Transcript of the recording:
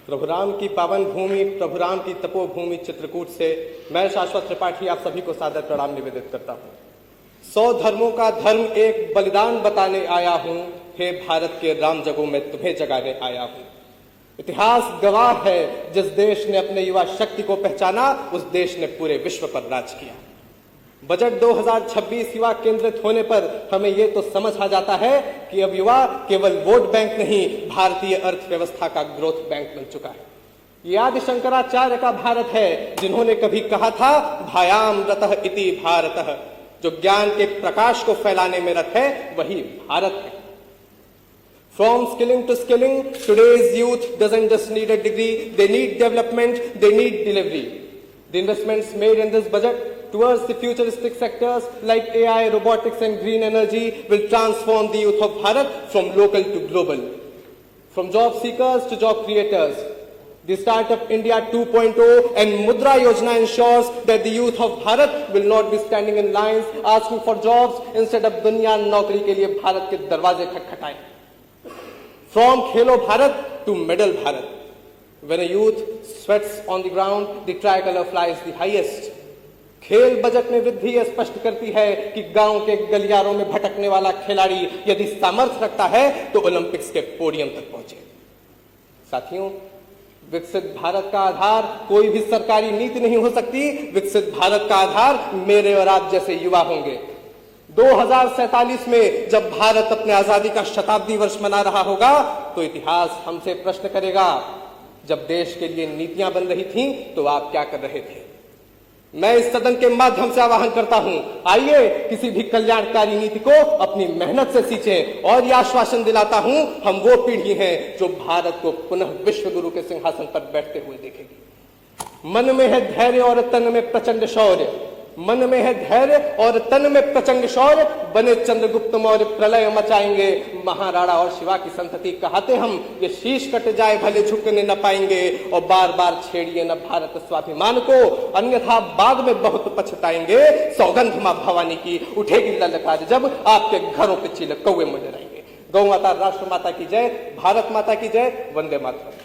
प्रभु राम की पावन भूमि, प्रभु राम की तपोभूमि चित्रकूट से मैं शाश्वत त्रिपाठी आप सभी को सादर प्रणाम निवेदित करता हूँ। 100 धर्मों का धर्म एक बलिदान बताने आया हूँ, हे भारत के राम जगों में तुम्हें जगाने आया हूँ। इतिहास गवाह है, जिस देश ने अपने युवा शक्ति को पहचाना उस देश ने पूरे विश्व पर राज किया। बजट 2026 युवा केंद्रित होने पर हमें यह तो समझ आ जाता है कि अब युवा केवल वोट बैंक नहीं, भारतीय अर्थव्यवस्था का ग्रोथ बैंक बन चुका है। ये आदि शंकराचार्य का भारत है, जिन्होंने कभी कहा था भायाम रतः इति भारतः। जो ज्ञान के प्रकाश को फैलाने में रत है वही भारत है। From skilling to skilling, today's youth doesn't just need a degree, they need development, they need delivery. The investments made in this budget towards the futuristic sectors like AI, robotics and green energy will transform the youth of Bharat from local to global. From job seekers to job creators. The Startup India 2.0 and Mudra Yojana ensures that the youth of Bharat will not be standing in lines asking for jobs, instead of दुनिया नौकरी के लिए भारत के दरवाजे खटखटाएं. From Khelo Bharat to Medal Bharat. When a youth sweats on the ground, the tricolor flies the highest. खेल budget में वृद्धि यह स्पष्ट करती है कि गांव के गलियारों में भटकने वाला खिलाड़ी यदि सामर्थ्य रखता है तो ओलंपिक्स के पोडियम तक पहुंचे। साथियों, विकसित भारत का आधार कोई भी सरकारी नीति नहीं हो सकती। विकसित भारत का आधार मेरे और आप जैसे युवा होंगे। 2047 में जब भारत अपने आजादी का शताब्दी वर्ष मना रहा होगा तो इतिहास हमसे प्रश्न करेगा, जब देश के लिए नीतियां बन रही थीं तो आप क्या कर रहे थे। मैं इस सदन के माध्यम से आह्वान करता हूं, आइए किसी भी कल्याणकारी नीति को अपनी मेहनत से सींचें। और यह आश्वासन दिलाता हूं, हम वो पीढ़ी हैं जो भारत को पुनः विश्व गुरु के सिंहासन पर बैठते हुए देखेगी। मन में है धैर्य और तन में प्रचंड शौर्य, मन में है धैर्य और तन में प्रचंड शौर्य, बने चंद्रगुप्त मौर्य प्रलय मचाएंगे। महाराणा और शिवा की संतति कहते हम, ये शीश कट जाए भले झुकने न पाएंगे। और बार बार छेड़िए न भारत स्वाभिमान को, अन्यथा बाद में बहुत पछताएंगे। सौगंध मां भवानी की उठेगी ललकार जब आपके घरों पे चिल कौवे मंडराएंगे। गौ माता, राष्ट्र माता की जय, भारत माता की जय, वंदे मातरम।